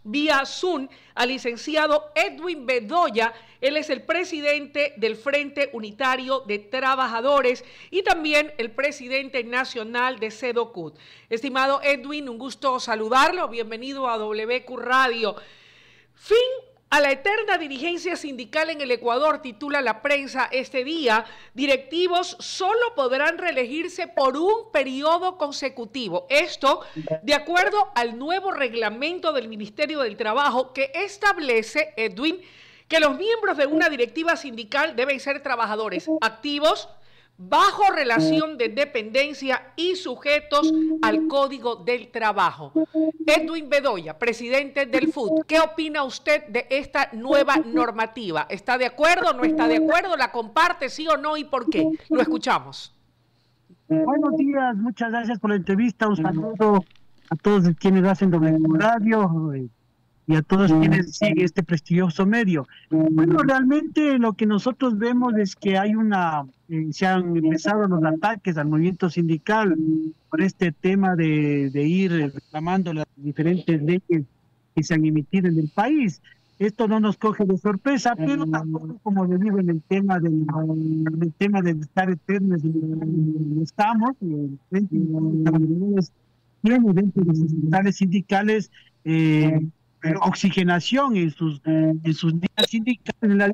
Vía Zoom al licenciado Edwin Bedoya. Él es el presidente del Frente Unitario de Trabajadores y también el presidente nacional de SEDOCUT. Estimado Edwin, un gusto saludarlo. Bienvenido a WQ Radio. Fin a la eterna dirigencia sindical en el Ecuador, titula la prensa este día. Directivos solo podrán reelegirse por un periodo consecutivo. Esto de acuerdo al nuevo reglamento del Ministerio del Trabajo que establece, Edwin, que los miembros de una directiva sindical deben ser trabajadores activos, bajo relación de dependencia y sujetos al Código del Trabajo. Edwin Bedoya, presidente del FUT, ¿qué opina usted de esta nueva normativa? ¿Está de acuerdo, no está de acuerdo? ¿La comparte, sí o no y por qué? Lo escuchamos. Buenos días, muchas gracias por la entrevista. Un saludo a todos quienes hacen WQ Radio y a todos quienes siguen este prestigioso medio. Bueno, realmente lo que nosotros vemos es que hay se han empezado los ataques al movimiento sindical por este tema de ir reclamando las diferentes leyes que se han emitido en el país. Esto no nos coge de sorpresa, pero tampoco, como le digo, en el tema del estar eternos, estamos, tiene dentro de sus centrales sindicales oxigenación en sus días sindicales. En la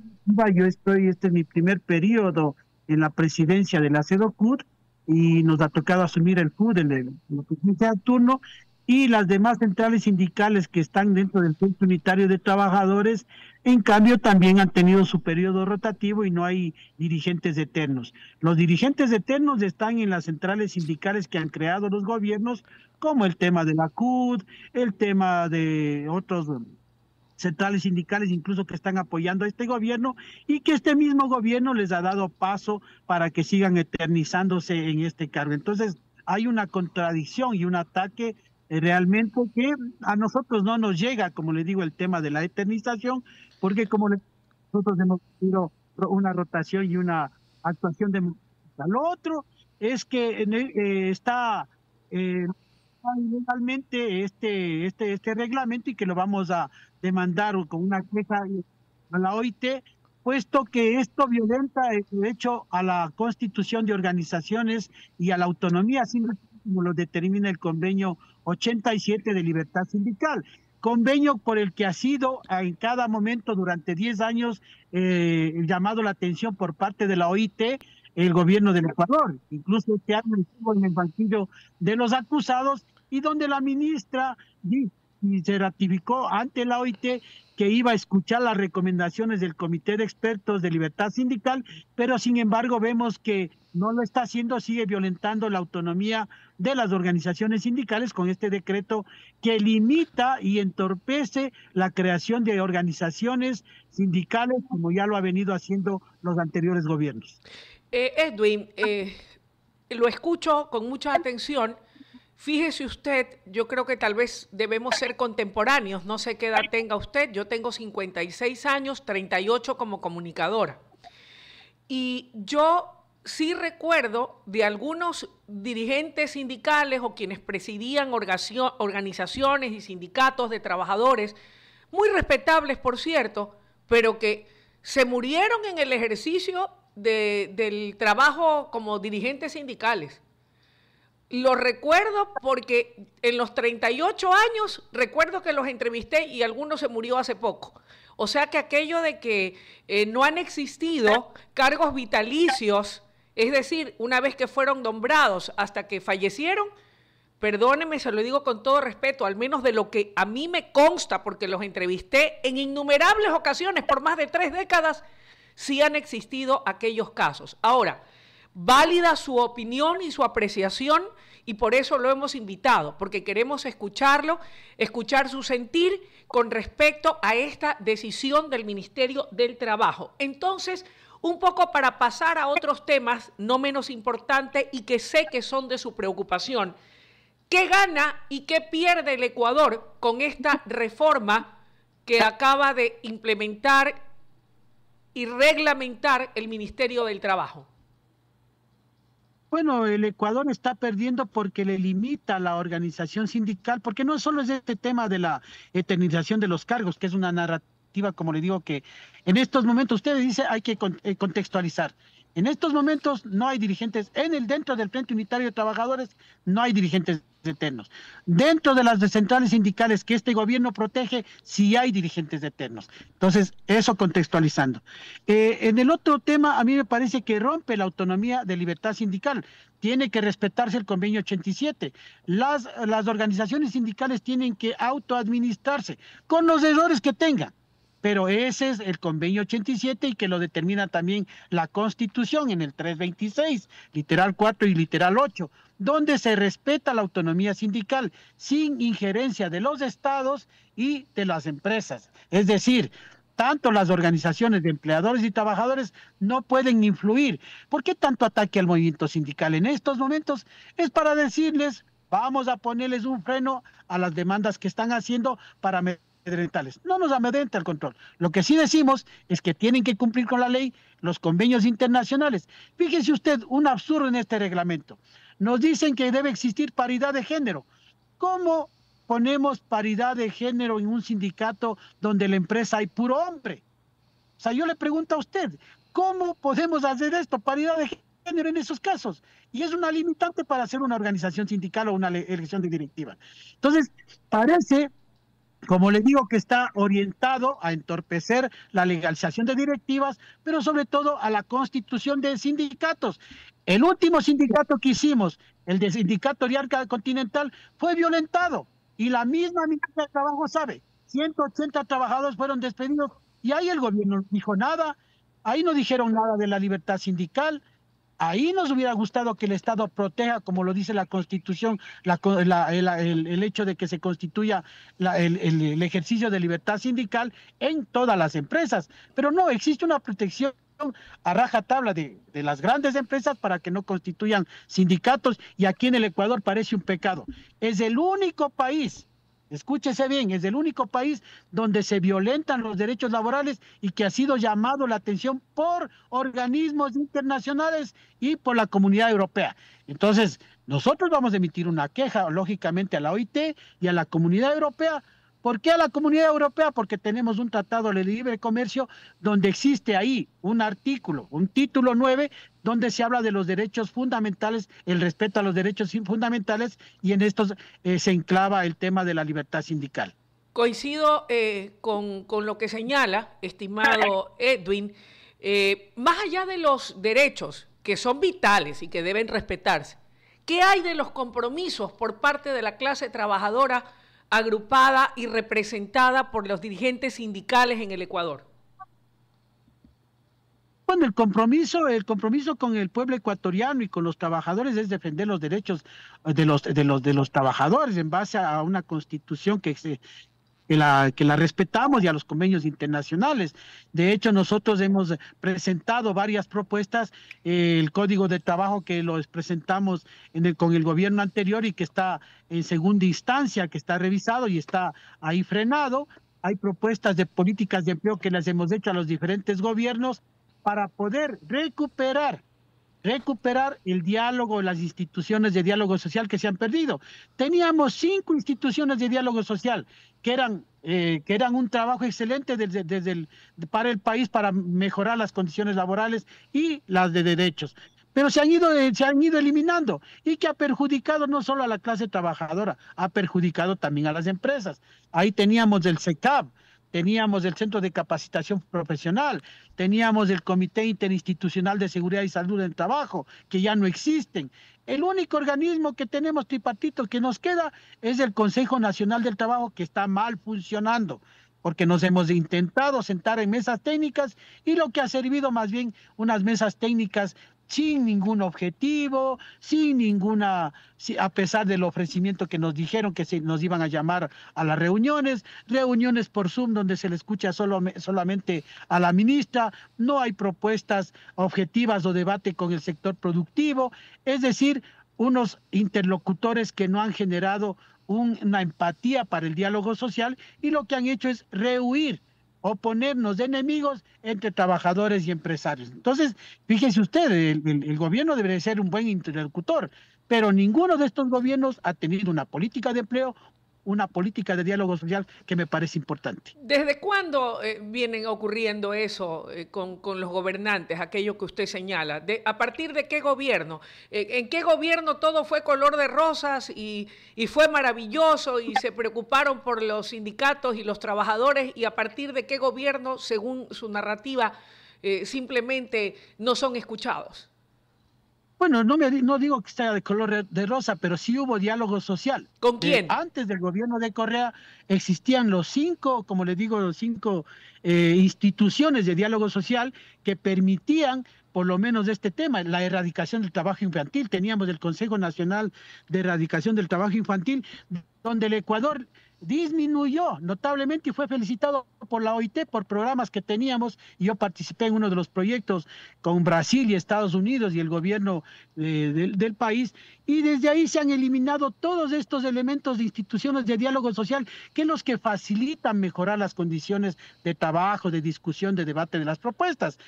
directiva este es mi primer periodo en la presidencia de la SEDOCUT y nos ha tocado asumir el FUD en la presidencia de turno, y las demás centrales sindicales que están dentro del Frente Unitario de Trabajadores, en cambio, también han tenido su periodo rotativo y no hay dirigentes eternos. Los dirigentes eternos están en las centrales sindicales que han creado los gobiernos, como el tema de la CUT, el tema de otros centrales sindicales incluso que están apoyando a este gobierno, y que este mismo gobierno les ha dado paso para que sigan eternizándose en este cargo. Entonces, hay una contradicción y un ataque realmente que a nosotros no nos llega, como le digo, el tema de la eternización, porque nosotros hemos tenido una rotación y una actuación democrática. Lo otro es que está ilegalmente este reglamento, y que lo vamos a demandar con una queja a la OIT, puesto que esto violenta el derecho a la constitución de organizaciones y a la autonomía sindical, como lo determina el convenio 87 de libertad sindical, convenio por el que ha sido en cada momento durante 10 años llamado la atención por parte de la OIT, el gobierno del Ecuador. Incluso este año estuvo en el banquillo de los acusados, y donde la ministra se ratificó ante la OIT que iba a escuchar las recomendaciones del Comité de Expertos de Libertad Sindical, pero sin embargo vemos que no lo está haciendo, sigue violentando la autonomía de las organizaciones sindicales con este decreto que limita y entorpece la creación de organizaciones sindicales, como ya lo ha venido haciendo los anteriores gobiernos. Edwin, lo escucho con mucha atención. Fíjese usted, yo creo que tal vez debemos ser contemporáneos, no sé qué edad tenga usted, yo tengo 56 años, 38 como comunicadora. Y yo sí recuerdo de algunos dirigentes sindicales o quienes presidían organizaciones y sindicatos de trabajadores, muy respetables por cierto, pero que se murieron en el ejercicio del trabajo como dirigentes sindicales. Lo recuerdo porque en los 38 años recuerdo que los entrevisté y alguno se murió hace poco. O sea que aquello de que no han existido cargos vitalicios, es decir, una vez que fueron nombrados hasta que fallecieron, perdóneme, se lo digo con todo respeto, al menos de lo que a mí me consta, porque los entrevisté en innumerables ocasiones por más de 3 décadas, sí han existido aquellos casos. Ahora, válida su opinión y su apreciación, y por eso lo hemos invitado, porque queremos escucharlo, escuchar su sentir con respecto a esta decisión del Ministerio del Trabajo. Entonces, un poco para pasar a otros temas no menos importantes y que sé que son de su preocupación. ¿Qué gana y qué pierde el Ecuador con esta reforma que acaba de implementar y reglamentar el Ministerio del Trabajo? Bueno, el Ecuador está perdiendo porque le limita la organización sindical, porque no solo es este tema de la eternización de los cargos, que es una narrativa, como le digo, que en estos momentos, usted dice, hay que contextualizar. En estos momentos no hay dirigentes, dentro del Frente Unitario de Trabajadores no hay dirigentes eternos. Dentro de las centrales sindicales que este gobierno protege, sí hay dirigentes eternos. Entonces, eso contextualizando. En el otro tema, a mí me parece que rompe la autonomía de libertad sindical. Tiene que respetarse el convenio 87. Las organizaciones sindicales tienen que autoadministrarse con los errores que tengan. Pero ese es el convenio 87 y que lo determina también la Constitución en el 326, literal 4 y literal 8, donde se respeta la autonomía sindical sin injerencia de los estados y de las empresas. Es decir, tanto las organizaciones de empleadores y trabajadores no pueden influir. ¿Por qué tanto ataque al movimiento sindical en estos momentos? Es para decirles, vamos a ponerles un freno a las demandas que están haciendo para amedrentarles. No nos amedrenta el control. Lo que sí decimos es que tienen que cumplir con la ley, los convenios internacionales. Fíjese usted, un absurdo en este reglamento. Nos dicen que debe existir paridad de género. ¿Cómo ponemos paridad de género en un sindicato donde en la empresa hay puro hombre? O sea, yo le pregunto a usted, ¿cómo podemos hacer esto, paridad de género en esos casos? Y es una limitante para hacer una organización sindical o una elección de directiva. Entonces, parece, como le digo, que está orientado a entorpecer la legalización de directivas, pero sobre todo a la constitución de sindicatos. El último sindicato que hicimos, el de Sindicato Oriarca Continental, fue violentado y la misma ministra de Trabajo sabe, 180 trabajadores fueron despedidos y ahí el gobierno no dijo nada, ahí no dijeron nada de la libertad sindical. Ahí nos hubiera gustado que el Estado proteja, como lo dice la Constitución, el hecho de que se constituya el ejercicio de libertad sindical en todas las empresas. Pero no, existe una protección a rajatabla de las grandes empresas para que no constituyan sindicatos y aquí en el Ecuador parece un pecado. Es el único país, escúchese bien, es el único país donde se violentan los derechos laborales y que ha sido llamado la atención por organismos internacionales y por la Comunidad Europea. Entonces, nosotros vamos a emitir una queja, lógicamente, a la OIT y a la Comunidad Europea. ¿Por qué a la Comunidad Europea? Porque tenemos un tratado de libre comercio donde existe ahí un artículo, un título 9, donde se habla de los derechos fundamentales, el respeto a los derechos fundamentales, y en estos se enclava el tema de la libertad sindical. Coincido con lo que señala, estimado Edwin, más allá de los derechos que son vitales y que deben respetarse, ¿qué hay de los compromisos por parte de la clase trabajadora agrupada y representada por los dirigentes sindicales en el Ecuador? Bueno, el compromiso con el pueblo ecuatoriano y con los trabajadores es defender los derechos de los trabajadores en base a una constitución que la respetamos y a los convenios internacionales. De hecho, nosotros hemos presentado varias propuestas, el Código de Trabajo que lo presentamos con el gobierno anterior y que está en segunda instancia, que está revisado y está ahí frenado. Hay propuestas de políticas de empleo que las hemos hecho a los diferentes gobiernos para poder recuperar el diálogo, las instituciones de diálogo social que se han perdido. Teníamos 5 instituciones de diálogo social que eran un trabajo excelente para el país para mejorar las condiciones laborales y las de derechos. Pero se han ido eliminando y que ha perjudicado no solo a la clase trabajadora, ha perjudicado también a las empresas. Ahí teníamos el CECAP, teníamos el Centro de Capacitación Profesional, teníamos el Comité Interinstitucional de Seguridad y Salud en el Trabajo, que ya no existen. El único organismo que tenemos tripartito que nos queda es el Consejo Nacional del Trabajo, que está mal funcionando, porque nos hemos intentado sentar en mesas técnicas y lo que ha servido más bien unas mesas técnicas sin ningún objetivo, a pesar del ofrecimiento que nos dijeron que nos iban a llamar a las reuniones por Zoom donde se le escucha solamente a la ministra, no hay propuestas objetivas o debate con el sector productivo, es decir, unos interlocutores que no han generado una empatía para el diálogo social y lo que han hecho es rehuir o ponernos de enemigos entre trabajadores y empresarios. Entonces, fíjese usted, el gobierno debería ser un buen interlocutor, pero ninguno de estos gobiernos ha tenido una política de empleo, una política de diálogo social que me parece importante. ¿Desde cuándo vienen ocurriendo eso con los gobernantes, aquello que usted señala? ¿A partir de qué gobierno? ¿En qué gobierno todo fue color de rosas y fue maravilloso y se preocuparon por los sindicatos y los trabajadores? ¿Y a partir de qué gobierno, según su narrativa, simplemente no son escuchados? Bueno, no digo que sea de color de rosa, pero sí hubo diálogo social. ¿Con quién? Antes del gobierno de Correa existían los cinco, como les digo, los cinco instituciones de diálogo social que permitían por lo menos este tema, la erradicación del trabajo infantil. Teníamos el Consejo Nacional de Erradicación del Trabajo Infantil, donde el Ecuador disminuyó notablemente y fue felicitado por la OIT por programas que teníamos, y yo participé en uno de los proyectos con Brasil y Estados Unidos y el gobierno del país, y desde ahí se han eliminado todos estos elementos de instituciones de diálogo social, que es los que facilitan mejorar las condiciones de trabajo, de discusión, de debate de las propuestas.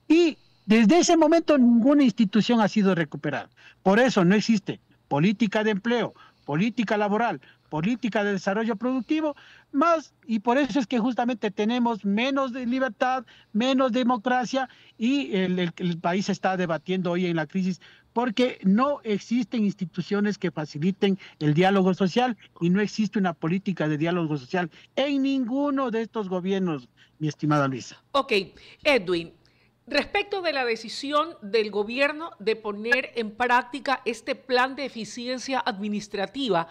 Y desde ese momento ninguna institución ha sido recuperada. Por eso no existe política de empleo, política laboral, política de desarrollo productivo, más, y por eso es que justamente tenemos menos de libertad, menos democracia, y el país está debatiendo hoy en la crisis, porque no existen instituciones que faciliten el diálogo social y no existe una política de diálogo social en ninguno de estos gobiernos, mi estimada Luisa. Ok, Edwin. Respecto de la decisión del gobierno de poner en práctica este plan de eficiencia administrativa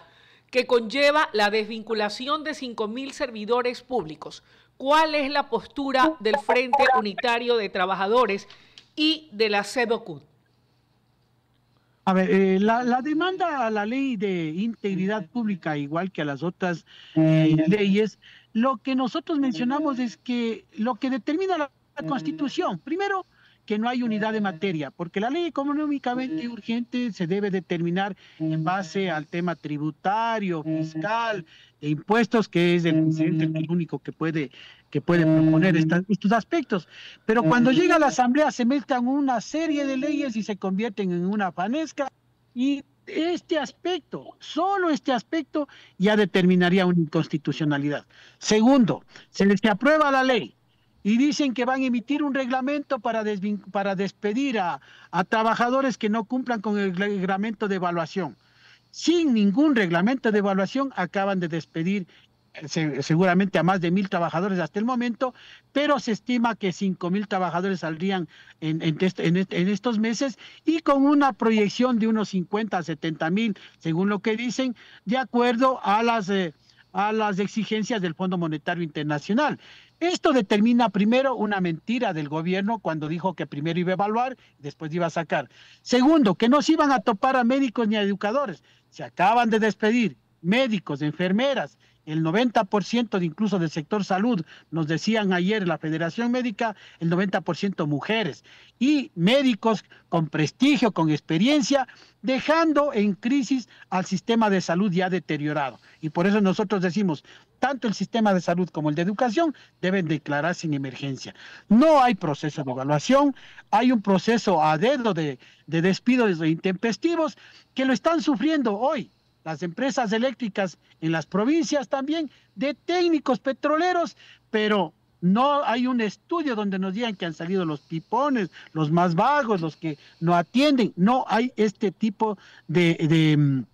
que conlleva la desvinculación de 5.000 servidores públicos, ¿cuál es la postura del Frente Unitario de Trabajadores y de la SEDOCUT? A ver, la demanda a la ley de integridad pública, igual que a las otras leyes, lo que nosotros mencionamos es que lo que determina la Constitución, primero, que no hay unidad de materia, porque la ley económicamente urgente se debe determinar en base al tema tributario, fiscal, de impuestos, que es el presidente el único que puede proponer estos aspectos. Pero cuando llega a la Asamblea se mezclan una serie de leyes y se convierten en una fanesca, y este aspecto, solo este aspecto, ya determinaría una inconstitucionalidad. Segundo, se les aprueba la ley y dicen que van a emitir un reglamento para despedir a trabajadores que no cumplan con el reglamento de evaluación. Sin ningún reglamento de evaluación acaban de despedir seguramente a más de 1.000 trabajadores hasta el momento, pero se estima que 5.000 trabajadores saldrían en estos meses, y con una proyección de unos 50 a 70.000, según lo que dicen, de acuerdo a las exigencias del Fondo Monetario Internacional. Esto determina primero una mentira del gobierno cuando dijo que primero iba a evaluar y después iba a sacar. Segundo, que no se iban a topar a médicos ni a educadores. Se acaban de despedir médicos, enfermeras, el 90% incluso del sector salud, nos decían ayer la Federación Médica, el 90% mujeres, y médicos con prestigio, con experiencia, dejando en crisis al sistema de salud ya deteriorado. Y por eso nosotros decimos, tanto el sistema de salud como el de educación deben declararse en emergencia. No hay proceso de evaluación, hay un proceso a dedo de despidos intempestivos que lo están sufriendo hoy las empresas eléctricas en las provincias también, de técnicos petroleros, pero no hay un estudio donde nos digan que han salido los pipones, los más vagos, los que no atienden. No hay este tipo de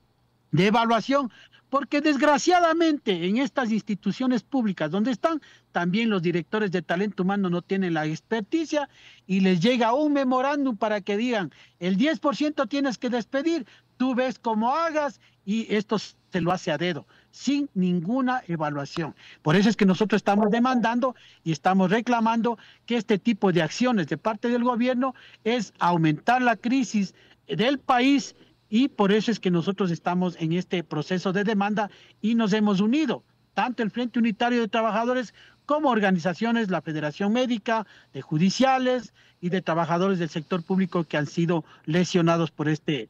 evaluación, porque desgraciadamente en estas instituciones públicas donde están, también los directores de talento humano no tienen la experticia, y les llega un memorándum para que digan, el 10% tienes que despedir, tú ves cómo hagas, y esto se lo hace a dedo, sin ninguna evaluación. Por eso es que nosotros estamos demandando y estamos reclamando que este tipo de acciones de parte del gobierno es aumentar la crisis del país, y por eso es que nosotros estamos en este proceso de demanda y nos hemos unido, tanto el Frente Unitario de Trabajadores como organizaciones, la Federación Médica, de judiciales y de trabajadores del sector público que han sido lesionados por este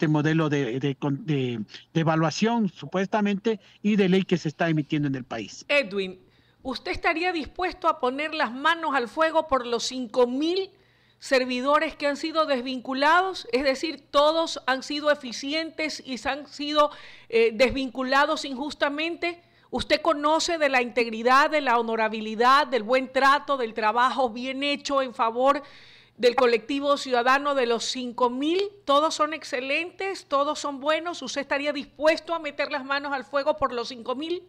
modelo de evaluación supuestamente y de ley que se está emitiendo en el país. Edwin, ¿usted estaría dispuesto a poner las manos al fuego por los 5.000 servidores que han sido desvinculados? Es decir, todos han sido eficientes y se han sido desvinculados injustamente. ¿Usted conoce de la integridad, de la honorabilidad, del buen trato, del trabajo bien hecho en favor del colectivo ciudadano de los 5.000? ¿Todos son excelentes? ¿Todos son buenos? ¿Usted estaría dispuesto a meter las manos al fuego por los 5.000?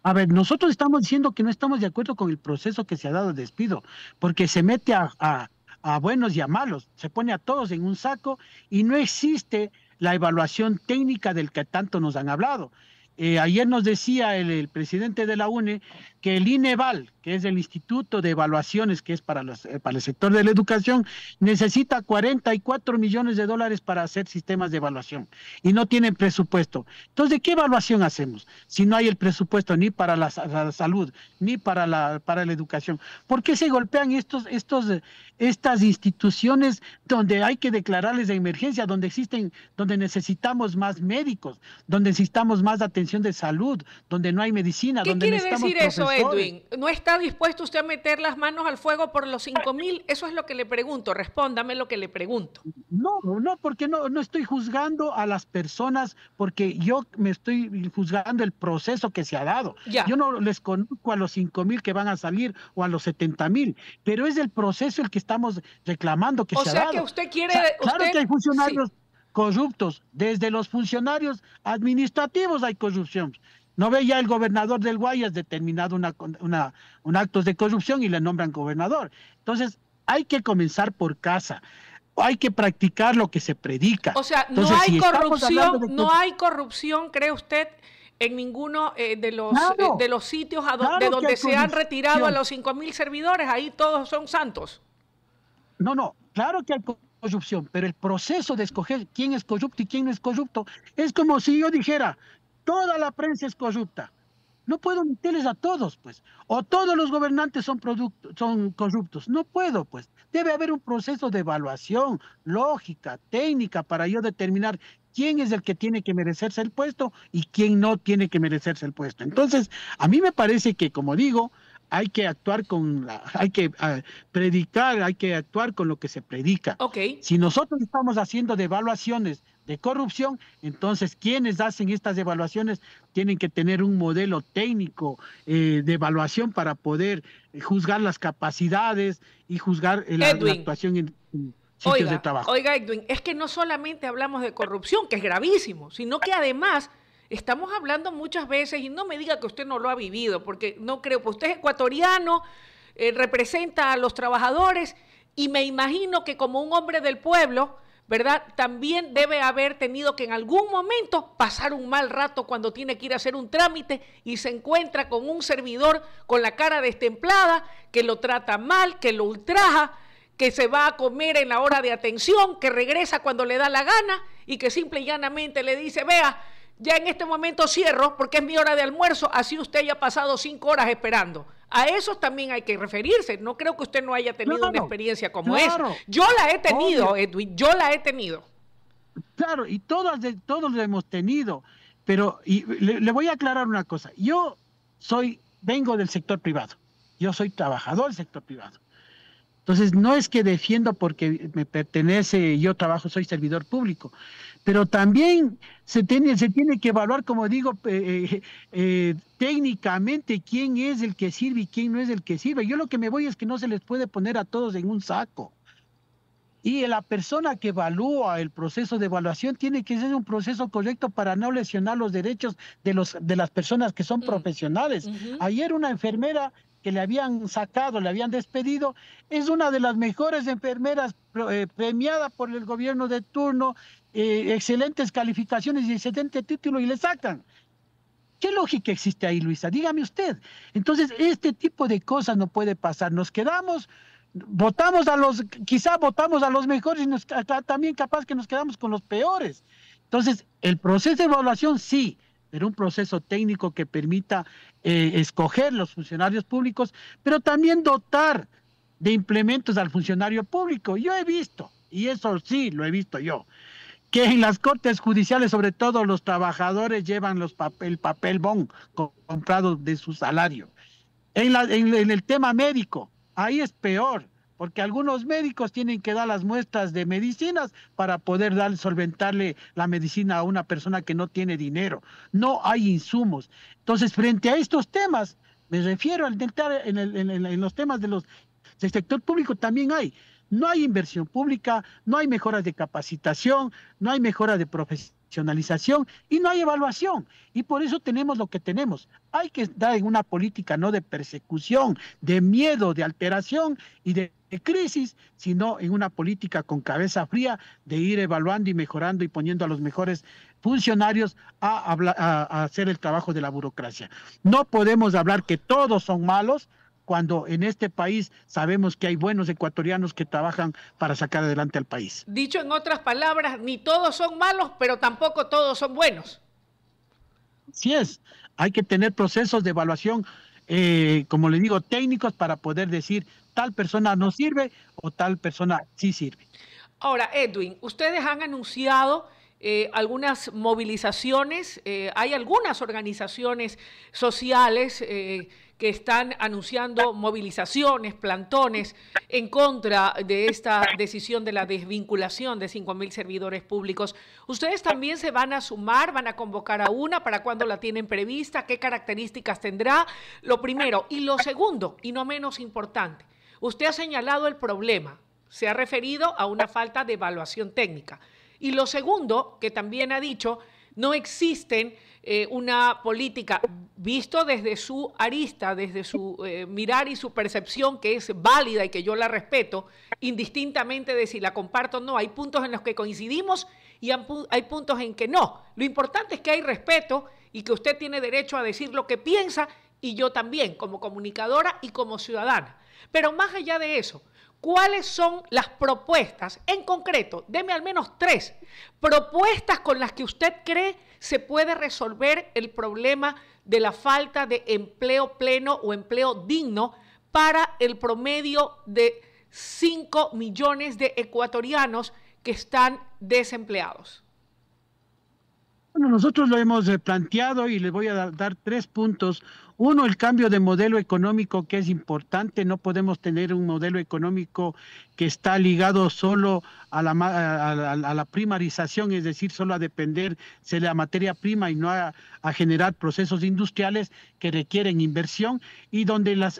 A ver, nosotros estamos diciendo que no estamos de acuerdo con el proceso que se ha dado el despido, porque se mete a buenos y a malos, se pone a todos en un saco y no existe la evaluación técnica del que tanto nos han hablado. Ayer nos decía el presidente de la UNE que el INEVAL, que es el Instituto de Evaluaciones, que es para el sector de la educación, necesita 44 millones de dólares para hacer sistemas de evaluación y no tienen presupuesto. Entonces, ¿de qué evaluación hacemos si no hay el presupuesto ni para la salud, ni para la educación? ¿Por qué se golpean estas instituciones donde hay que declararles de emergencia, donde necesitamos más médicos, donde necesitamos más atención de salud, donde no hay medicina, ¿Qué donde quiere necesitamos decir eso, profesores? Edwin? ¿No está dispuesto usted a meter las manos al fuego por los 5.000? Eso es lo que le pregunto. Respóndame lo que le pregunto. No, porque no estoy juzgando a las personas, porque yo me estoy juzgando el proceso que se ha dado. Ya. Yo no les conozco a los 5.000 que van a salir o a los 70.000, pero es el proceso el que estamos reclamando que se ha dado. O sea que usted quiere... Claro que hay funcionarios corruptos, desde los funcionarios administrativos hay corrupción. ¿No ve ya el gobernador del Guayas determinado un acto de corrupción y le nombran gobernador? Entonces, hay que comenzar por casa. Hay que practicar lo que se predica. O sea, entonces, no hay corrupción, no hay corrupción, ¿cree usted, en ninguno de los sitios de donde se han retirado a los 5.000 servidores? Ahí todos son santos. No, claro que hay corrupción, pero el proceso de escoger quién es corrupto y quién no es corrupto es como si yo dijera, toda la prensa es corrupta. No puedo meterles a todos, pues. O todos los gobernantes son corruptos. No puedo, pues. Debe haber un proceso de evaluación lógica, técnica, para yo determinar quién es el que tiene que merecerse el puesto y quién no tiene que merecerse el puesto. Entonces, a mí me parece que, como digo, hay que actuar hay que predicar, hay que actuar con lo que se predica. Okay. Si nosotros estamos haciendo de evaluaciones de corrupción, entonces quienes hacen estas evaluaciones tienen que tener un modelo técnico de evaluación para poder juzgar las capacidades y juzgar la actuación en sitios de trabajo. Oiga, Edwin, es que no solamente hablamos de corrupción, que es gravísimo, sino que además estamos hablando muchas veces, y no me diga que usted no lo ha vivido, porque no creo, pues usted es ecuatoriano, representa a los trabajadores, y me imagino que como un hombre del pueblo, ¿verdad? También debe haber tenido que en algún momento pasar un mal rato cuando tiene que ir a hacer un trámite y se encuentra con un servidor con la cara destemplada, que lo trata mal, que lo ultraja, que se va a comer en la hora de atención, que regresa cuando le da la gana y que simple y llanamente le dice, vea, ya en este momento cierro porque es mi hora de almuerzo, así usted ya ha pasado 5 horas esperando. A esos también hay que referirse. No creo que usted no haya tenido una experiencia como esa. Yo la he tenido, Edwin, yo la he tenido. Claro, y todos lo hemos tenido, pero le voy a aclarar una cosa. Yo vengo del sector privado, yo soy trabajador del sector privado. Entonces, no es que defiendo porque me pertenece, yo trabajo, soy servidor público, pero también se tiene que evaluar, como digo, técnicamente quién es el que sirve y quién no es el que sirve. Yo lo que me voy es que no se les puede poner a todos en un saco. Y la persona que evalúa el proceso de evaluación tiene que ser un proceso correcto para no lesionar los derechos de las personas que son profesionales. Ayer una enfermera que le habían sacado, le habían despedido, es una de las mejores enfermeras premiada por el gobierno de turno, excelentes calificaciones y excelente título, y le sacan. ¿Qué lógica existe ahí, Luisa? Dígame usted. Entonces, este tipo de cosas no puede pasar. Nos quedamos, quizá votamos a los mejores y también capaz que nos quedamos con los peores. Entonces, el proceso de evaluación sí, pero un proceso técnico que permita escoger los funcionarios públicos, pero también dotar de implementos al funcionario público. Yo he visto, y eso sí lo he visto yo, que en las cortes judiciales, sobre todo los trabajadores llevan el papel bond comprado de su salario. En el tema médico, ahí es peor, porque algunos médicos tienen que dar las muestras de medicinas para poder solventarle la medicina a una persona que no tiene dinero. No hay insumos. Entonces, frente a estos temas, me refiero en los temas del sector público también hay. No hay inversión pública, no hay mejoras de capacitación, no hay mejora de profesionalización y no hay evaluación. Y por eso tenemos lo que tenemos. Hay que dar en una política no de persecución, de miedo, de alteración y de crisis, sino en una política con cabeza fría de ir evaluando y mejorando y poniendo a los mejores funcionarios a hacer el trabajo de la burocracia. No podemos hablar que todos son malos, cuando en este país sabemos que hay buenos ecuatorianos que trabajan para sacar adelante al país. Dicho en otras palabras, ni todos son malos, pero tampoco todos son buenos. Así es, hay que tener procesos de evaluación, como le digo, técnicos para poder decir tal persona no sirve o tal persona sí sirve. Ahora, Edwin, ustedes han anunciado algunas movilizaciones, hay algunas organizaciones sociales que están anunciando movilizaciones, plantones en contra de esta decisión de la desvinculación de 5.000 servidores públicos. ¿Ustedes también se van a sumar, van a convocar a una? ¿Para cuándo la tienen prevista? ¿Qué características tendrá? Lo primero. Y lo segundo, y no menos importante, usted ha señalado el problema, se ha referido a una falta de evaluación técnica. Y lo segundo, que también ha dicho, no existen una política, visto desde su arista, desde su mirar y su percepción, que es válida y que yo la respeto, indistintamente de si la comparto o no. Hay puntos en los que coincidimos y hay puntos en que no. Lo importante es que hay respeto y que usted tiene derecho a decir lo que piensa, y yo también, como comunicadora y como ciudadana. Pero más allá de eso, ¿cuáles son las propuestas? En concreto, deme al menos 3 propuestas con las que usted cree se puede resolver el problema de la falta de empleo pleno o empleo digno para el promedio de 5 millones de ecuatorianos que están desempleados. Bueno, nosotros lo hemos planteado y les voy a dar 3 puntos. Uno, el cambio de modelo económico, que es importante. No podemos tener un modelo económico que está ligado solo a la primarización, es decir, solo a depender de la materia prima y no a generar procesos industriales que requieren inversión y donde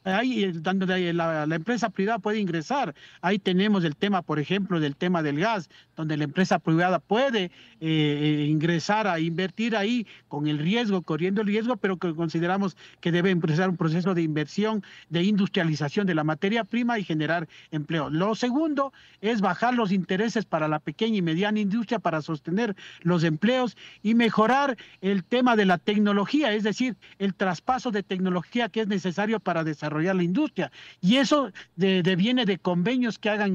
ahí donde la empresa privada puede ingresar. Ahí tenemos el tema, por ejemplo, del tema del gas, donde la empresa privada puede ingresar a invertir ahí con el riesgo, corriendo el riesgo, pero que consideramos que debe empezar un proceso de inversión, de industrialización de la materia prima y generar empleo. Lo segundo es bajar los intereses para la pequeña y mediana industria para sostener los empleos y mejorar el tema de la tecnología, es decir, el traspaso de tecnología que es necesario para desarrollar la industria. Y eso viene de convenios que hagan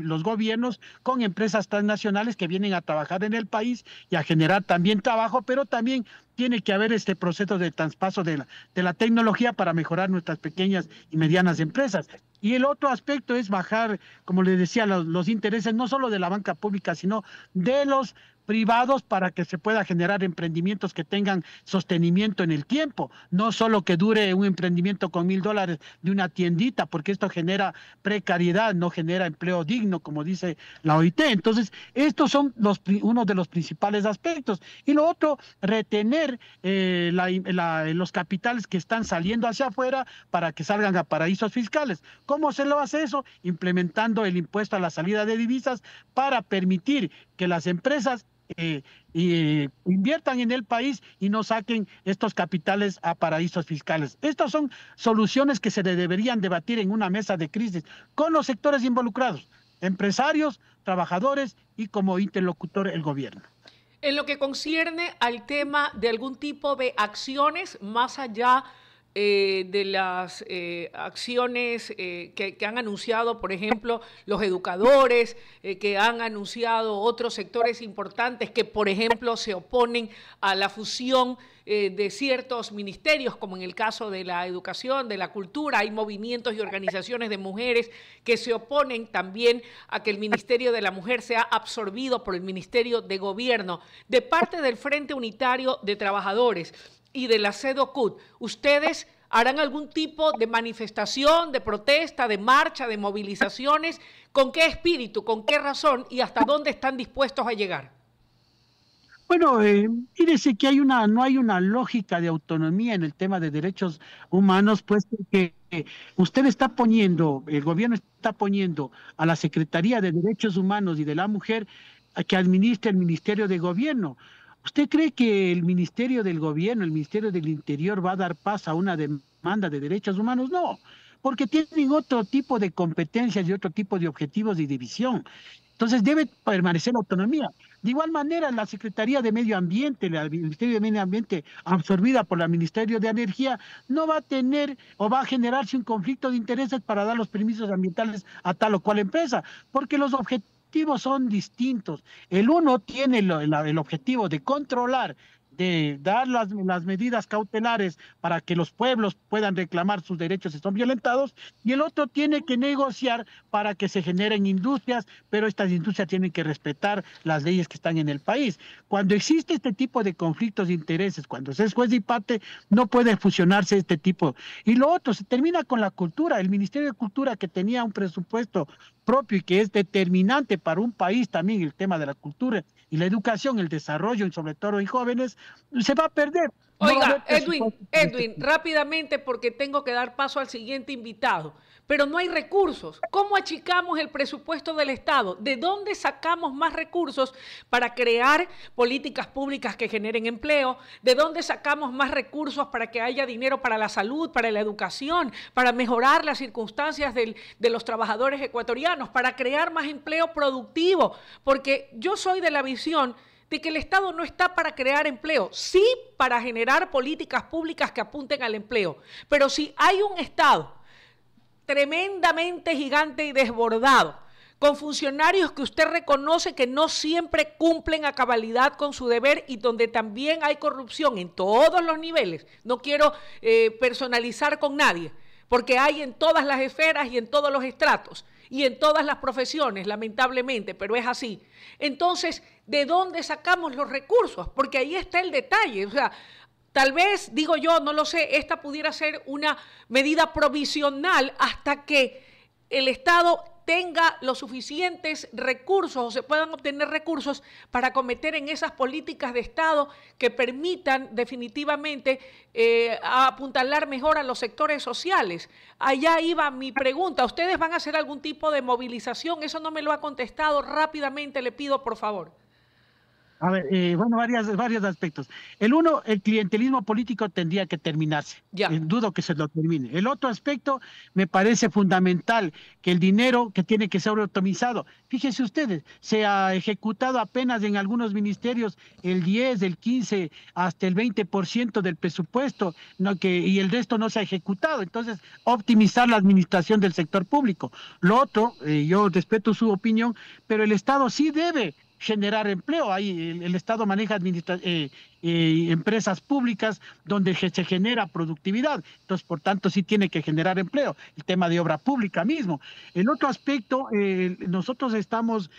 los gobiernos con empresas transnacionales que vienen a trabajar en el país y a generar también trabajo, pero también tiene que haber este proceso de traspaso de la tecnología para mejorar nuestras pequeñas y medianas empresas. Y el otro aspecto es bajar, como les decía, los intereses no solo de la banca pública, sino de los privados para que se pueda generar emprendimientos que tengan sostenimiento en el tiempo, no solo que dure un emprendimiento con $1,000 de una tiendita, porque esto genera precariedad, no genera empleo digno, como dice la OIT. Entonces, estos son uno de los principales aspectos. Y lo otro, retener los capitales que están saliendo hacia afuera para que salgan a paraísos fiscales. ¿Cómo se lo hace eso? Implementando el impuesto a la salida de divisas para permitir que las empresas inviertan en el país y no saquen estos capitales a paraísos fiscales. Estas son soluciones que se deberían debatir en una mesa de crisis con los sectores involucrados, empresarios, trabajadores y como interlocutor el gobierno. En lo que concierne al tema de algún tipo de acciones más allá de las acciones que han anunciado, por ejemplo, los educadores, que han anunciado otros sectores importantes que, por ejemplo, se oponen a la fusión de ciertos ministerios, como en el caso de la educación, de la cultura. Hay movimientos y organizaciones de mujeres que se oponen también a que el Ministerio de la Mujer sea absorbido por el Ministerio de Gobierno. De parte del Frente Unitario de Trabajadores y de la CEDOCUT, ¿ustedes harán algún tipo de manifestación, de protesta, de marcha, de movilizaciones? ¿Con qué espíritu, con qué razón y hasta dónde están dispuestos a llegar? Bueno, fíjese que no hay una lógica de autonomía en el tema de derechos humanos, pues que el gobierno está poniendo a la Secretaría de Derechos Humanos y de la Mujer a que administre el Ministerio de Gobierno. ¿Usted cree que el Ministerio del Gobierno, el Ministerio del Interior va a dar paso a una demanda de derechos humanos? No, porque tienen otro tipo de competencias y otro tipo de objetivos y división. Entonces debe permanecer la autonomía. De igual manera, la Secretaría de Medio Ambiente, el Ministerio de Medio Ambiente, absorbida por el Ministerio de Energía, no va a tener o va a generarse un conflicto de intereses para dar los permisos ambientales a tal o cual empresa, porque los objetivos son distintos. El uno tiene el objetivo de controlar, de dar las medidas cautelares para que los pueblos puedan reclamar sus derechos si son violentados, y el otro tiene que negociar para que se generen industrias, pero estas industrias tienen que respetar las leyes que están en el país. Cuando existe este tipo de conflictos de intereses, cuando se es juez y parte, no puede fusionarse este tipo. Y lo otro, se termina con la cultura. El Ministerio de Cultura, que tenía un presupuesto propio y que es determinante para un país también, el tema de la cultura y la educación, el desarrollo, y sobre todo en jóvenes, se va a perder. No va a Oiga, haber presupuesto para este Edwin, rápidamente porque tengo que dar paso al siguiente invitado, pero no hay recursos. ¿Cómo achicamos el presupuesto del Estado? ¿De dónde sacamos más recursos para crear políticas públicas que generen empleo? ¿De dónde sacamos más recursos para que haya dinero para la salud, para la educación, para mejorar las circunstancias de los trabajadores ecuatorianos, para crear más empleo productivo? Porque yo soy de la visión de que el Estado no está para crear empleo, sí para generar políticas públicas que apunten al empleo. Pero si hay un Estado tremendamente gigante y desbordado, con funcionarios que usted reconoce que no siempre cumplen a cabalidad con su deber y donde también hay corrupción en todos los niveles, no quiero personalizar con nadie, porque hay en todas las esferas y en todos los estratos y en todas las profesiones, lamentablemente, pero es así. Entonces, ¿de dónde sacamos los recursos? Porque ahí está el detalle. O sea, tal vez, digo yo, no lo sé, esta pudiera ser una medida provisional hasta que el Estado tenga los suficientes recursos o se puedan obtener recursos para cometer en esas políticas de Estado que permitan definitivamente apuntalar mejor a los sectores sociales. Allá iba mi pregunta. ¿Ustedes van a hacer algún tipo de movilización? Eso no me lo ha contestado. Rápidamente le pido, por favor. A ver, bueno, varios aspectos. El uno, el clientelismo político tendría que terminarse. Ya. Dudo que se lo termine. El otro aspecto, me parece fundamental que el dinero que tiene que ser optimizado. Fíjense ustedes, se ha ejecutado apenas en algunos ministerios el 10, el 15, hasta el 20% del presupuesto, ¿no? Y el resto no se ha ejecutado. Entonces, optimizar la administración del sector público. Lo otro, yo respeto su opinión, pero el Estado sí debe generar empleo. Ahí el Estado maneja empresas públicas donde se genera productividad. Entonces, por tanto, sí tiene que generar empleo. El tema de obra pública mismo. El otro aspecto, nosotros estamos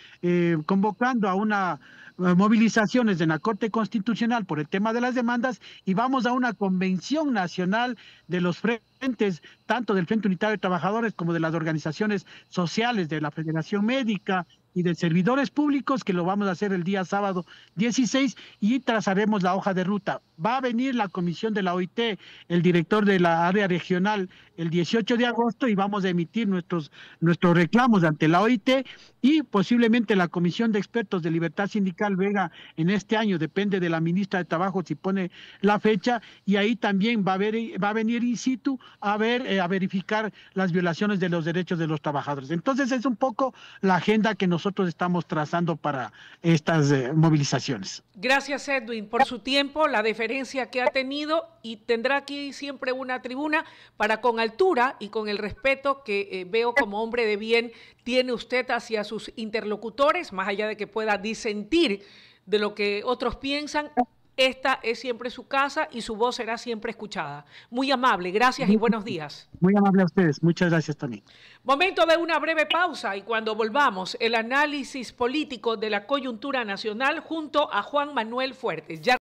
convocando a una movilizaciones en la Corte Constitucional por el tema de las demandas y vamos a una convención nacional de los frentes, tanto del Frente Unitario de Trabajadores como de las organizaciones sociales, de la Federación Médica y de servidores públicos, que lo vamos a hacer el día sábado 16 y trazaremos la hoja de ruta. Va a venir la comisión de la OIT, el director de la área regional, el 18 de agosto y vamos a emitir nuestros reclamos ante la OIT y posiblemente la comisión de expertos de libertad sindical venga en este año, depende de la ministra de Trabajo si pone la fecha, y ahí también va a venir in situ a verificar las violaciones de los derechos de los trabajadores. Entonces es un poco la agenda que nosotros estamos trazando para estas movilizaciones. Gracias, Edwin, por su tiempo, la deferencia que ha tenido, y tendrá aquí siempre una tribuna para, con altura y con el respeto que veo como hombre de bien tiene usted hacia sus interlocutores, más allá de que pueda disentir de lo que otros piensan. Esta es siempre su casa y su voz será siempre escuchada. Muy amable, gracias y buenos días. Muy amable a ustedes, muchas gracias, Tony. Momento de una breve pausa, y cuando volvamos, el análisis político de la coyuntura nacional junto a Juan Manuel Fuertes. Ya